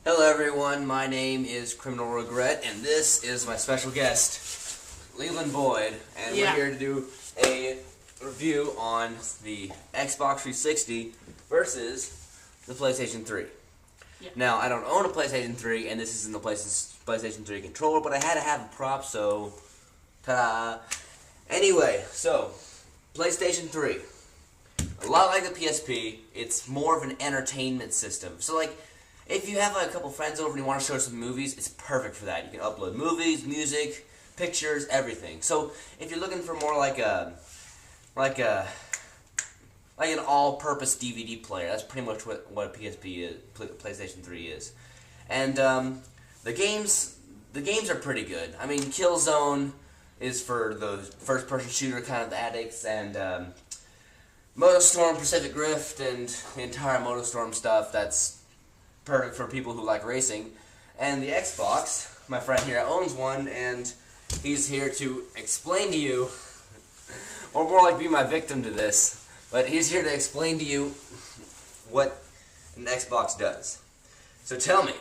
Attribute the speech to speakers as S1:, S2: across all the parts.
S1: Hello everyone, my name is Criminal Regret, and this is my special guest, Leland Boyd, and we're here to do a review on the Xbox 360 versus the PlayStation 3.
S2: Yeah.
S1: Now, I don't own a PlayStation 3, and this isn't the PlayStation 3 controller, but I had to have a prop, so ta-da! Anyway, so, PlayStation 3. A lot like the PSP, it's more of an entertainment system. So, like, if you have a couple friends over and you want to show some movies, it's perfect for that. You can upload movies, music, pictures, everything. So if you're looking for more like an all-purpose DVD player, that's pretty much what a PSP is, PlayStation 3 is. And the games are pretty good. I mean, Killzone is for the first-person shooter kind of addicts, and MotorStorm, Pacific Rift, and the entire MotorStorm stuff. That's perfect for people who like racing. And the Xbox, my friend here owns one, and he's here to explain to you, or more like be my victim to this, but he's here to explain to you what an Xbox does. So tell me,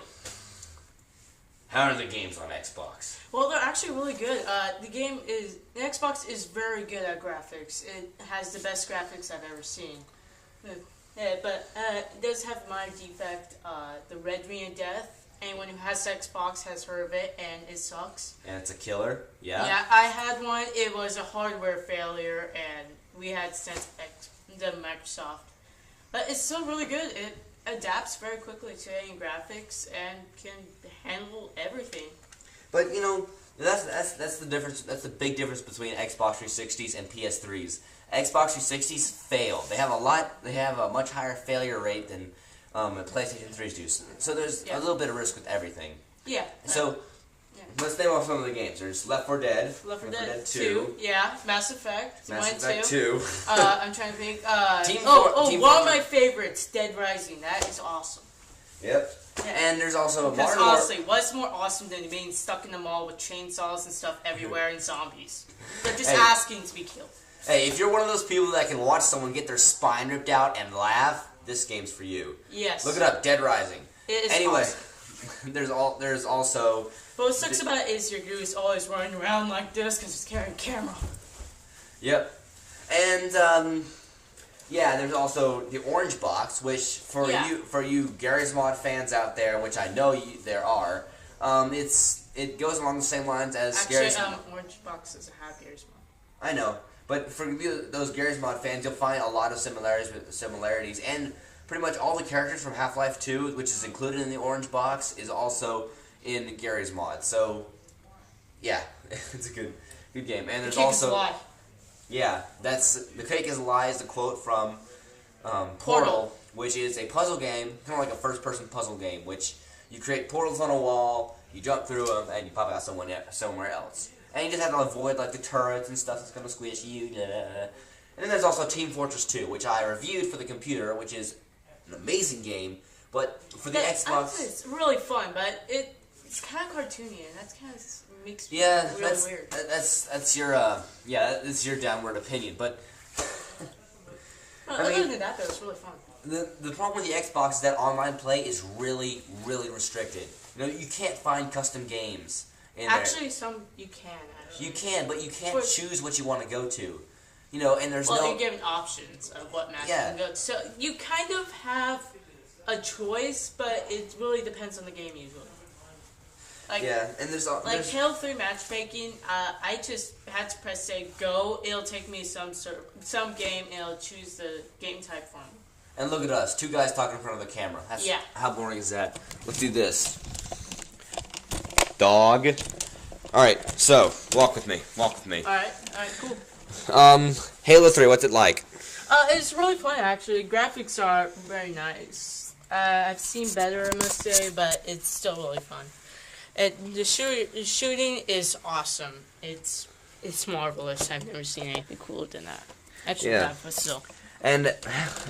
S1: how are the games on Xbox?
S2: Well, they're actually really good. The Xbox is very good at graphics. It has the best graphics I've ever seen. Yeah, but it does have a minor defect, the red ring of death. Anyone who has Xbox has heard of it, and it sucks.
S1: And it's a killer, yeah?
S2: Yeah, I had one. It was a hardware failure, and we had sent to Microsoft. But it's still really good. It adapts very quickly to any graphics and can handle everything.
S1: But, you know, that's the difference. That's the big difference between Xbox 360s and PS3s. Xbox 360s fail. They have a much higher failure rate than PlayStation 3s do. So there's a little bit of risk with everything.
S2: Yeah.
S1: So let's name off some of the games. There's Left 4 Dead.
S2: Left 4 Dead 2. Yeah. Mass Effect.
S1: Mass Effect 2.
S2: I'm trying to think.
S1: Team
S2: one of my favorites, Dead Rising. That is awesome.
S1: Yep. Yeah. And there's also
S2: because honestly, what's more awesome than being stuck in the mall with chainsaws and stuff everywhere and zombies? They're just asking to be killed.
S1: Hey, if you're one of those people that can watch someone get their spine ripped out and laugh, this game's for you.
S2: Yes.
S1: Look it up, Dead Rising.
S2: It is
S1: anyway,
S2: awesome.
S1: there's also.
S2: But what sucks about it is your goose always running around like this because he's carrying a camera.
S1: Yep. And yeah, there's also the Orange Box, which for you Gary's Mod fans out there, which I know there are, it goes along the same lines as Gary's Mod.
S2: Orange Box is a happy Gary's Mod.
S1: I know, but for those Gary's Mod fans, you'll find a lot of similarities, and pretty much all the characters from Half-Life 2, which is included in the Orange Box, is also in Gary's Mod. So, yeah, it's a good game. And there's also. Yeah, The Cake is a Lie is a quote from Portal, which is a puzzle game, kind of like a first-person puzzle game, which you create portals on a wall, you jump through them, and you pop out somewhere else. And you just have to avoid like the turrets and stuff that's going to squish you. And then there's also Team Fortress 2, which I reviewed for the computer, which is an amazing game, but for the Xbox...
S2: It's really fun, but it's kind of cartoony, and that's kind of... makes me really weird.
S1: That's your downward opinion, but
S2: other than that, though, it's really fun.
S1: The problem with the Xbox is that online play is really, really restricted. You know, you can't find custom games in
S2: actually, some you can. Actually,
S1: you can, but you can't choose what you want to go to. You know, and there's
S2: you're given options of what match you can go to. So you kind of have a choice, but it really depends on the game usually. Like,
S1: and there's
S2: Halo 3 matchmaking. I just had to press say go. It'll take me some game, and it'll choose the game type for me.
S1: And look at us, two guys talking in front of the camera. How boring is that? Let's do this. Dog. All right, so walk with me. All right, cool. Halo 3, what's it like?
S2: It's really fun actually. Graphics are very nice. I've seen better, I must say, but it's still really fun. The shooting is awesome. It's marvelous. I've never seen anything cooler than that. Actually, but still.
S1: And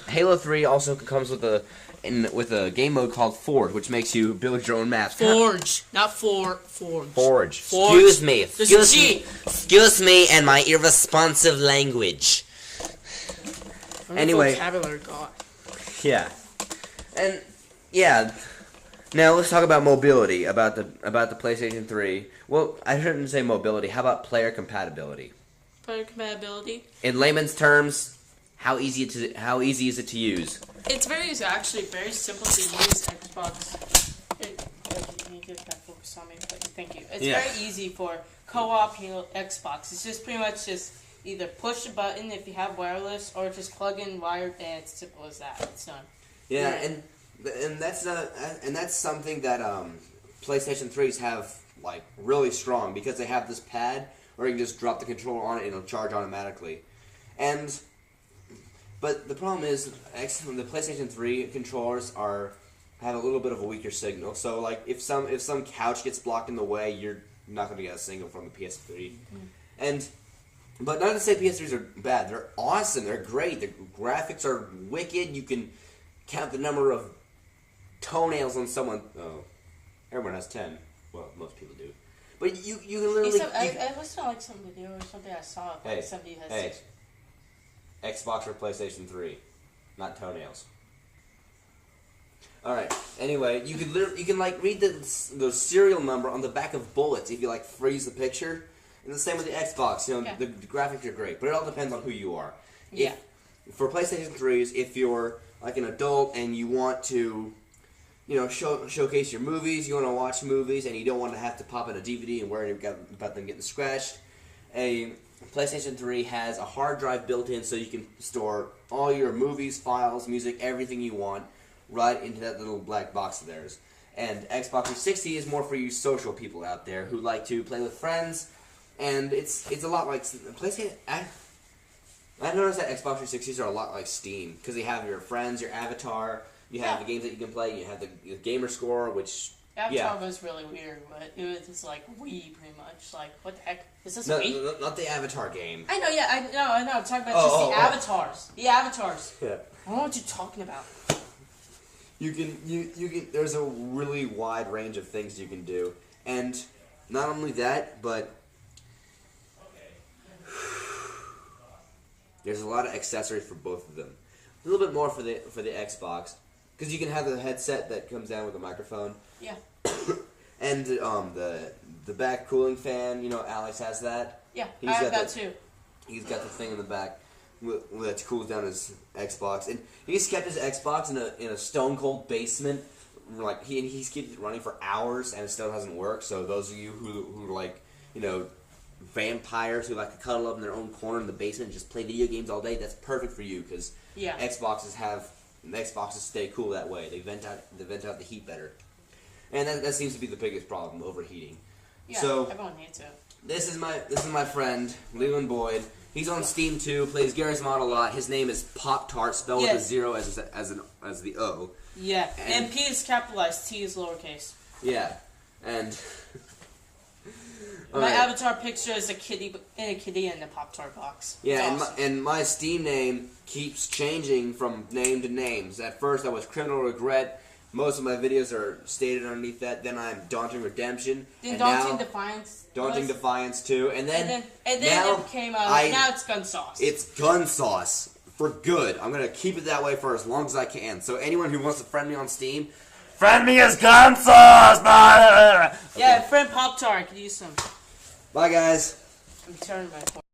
S1: Halo 3 also comes with a game mode called Forge, which makes you build your own maps.
S2: Forge, not Forge.
S1: Forge. Excuse me. Excuse me and my irresponsive language. Anyway.
S2: Vocabulary god.
S1: Yeah. And yeah, Now let's talk about mobility, about the PlayStation 3. Well, I shouldn't say mobility. How about player compatibility?
S2: Player compatibility.
S1: In layman's terms, how easy is it to use?
S2: It's actually very simple to use Xbox. Can you get that focus on me? Thank you. It's very easy for co-op Xbox. It's just pretty much just either push a button if you have wireless, or just plug in wired, and it's simple as that. It's done.
S1: Yeah, and that's something that PlayStation 3s have like really strong, because they have this pad where you can just drop the controller on it and it'll charge automatically. But the problem is, the PlayStation 3 controllers have a little bit of a weaker signal. So like if some couch gets blocked in the way, you're not going to get a signal from the PS3. But not to say PS3s are bad. They're awesome. They're great. The graphics are wicked. You can count the number of toenails on someone. Oh, everyone has 10. Well, most people do. But you can literally...
S2: I listened to like some video or something I saw. Like somebody has
S1: Xbox or PlayStation 3, not toenails. All right. Anyway, you can like read the serial number on the back of bullets if you like freeze the picture. And the same with the Xbox. You know, the graphics are great, but it all depends on who you are. For PlayStation 3s, if you're like an adult and you want to, showcase your movies, you want to watch movies, and you don't want to have to pop in a DVD and worry about them getting scratched, a PlayStation 3 has a hard drive built in, so you can store all your movies, files, music, everything you want right into that little black box of theirs. And Xbox 360 is more for you social people out there who like to play with friends, and it's a lot like PlayStation. I noticed that Xbox 360s are a lot like Steam, because they have your friends, your avatar, you have the games that you can play, you have the gamer score, which...
S2: Avatar was really weird, but it was just like Wii, pretty much. Like, what the heck? Is this Wii?
S1: Not the Avatar game.
S2: I know, I know. I'm talking about the avatars. The avatars.
S1: Yeah.
S2: I don't know what you're talking about.
S1: You can. There's a really wide range of things you can do, and not only that, but there's a lot of accessories for both of them. A little bit more for the Xbox, because you can have the headset that comes down with a microphone.
S2: Yeah.
S1: And the back cooling fan, Alex has that.
S2: Yeah, I have that too.
S1: He's got the thing in the back that cools down his Xbox, and he's kept his Xbox in a stone cold basement. Like he's kept it running for hours, and it still hasn't worked. So those of you who like vampires who like to cuddle up in their own corner in the basement and just play video games all day, that's perfect for you, because Xboxes stay cool that way. They vent out the heat better. And that seems to be the biggest problem, overheating.
S2: Yeah,
S1: so,
S2: everyone hates it. This is
S1: my friend, Leland Boyd. He's on Steam too, plays Garry's Mod a lot. His name is Pop-Tart, spelled with a 0 as the O.
S2: Yeah, and P is capitalized, T is lowercase.
S1: Yeah, and...
S2: My avatar picture is a kitty in the Pop-Tart box.
S1: Yeah,
S2: awesome.
S1: and my Steam name keeps changing from name to names. At first I was Criminal Regret. Most of my videos are stated underneath that. Then I'm Daunting Redemption.
S2: Then Daunting Defiance.
S1: Daunting Defiance too. And then
S2: now it came out. Now it's Gun Sauce.
S1: It's Gun Sauce for good. I'm gonna keep it that way for as long as I can. So anyone who wants to friend me on Steam, friend me as Gun Sauce. Okay.
S2: Yeah, friend Pop-Tart could use some.
S1: Bye guys.
S2: I'm turning my phone.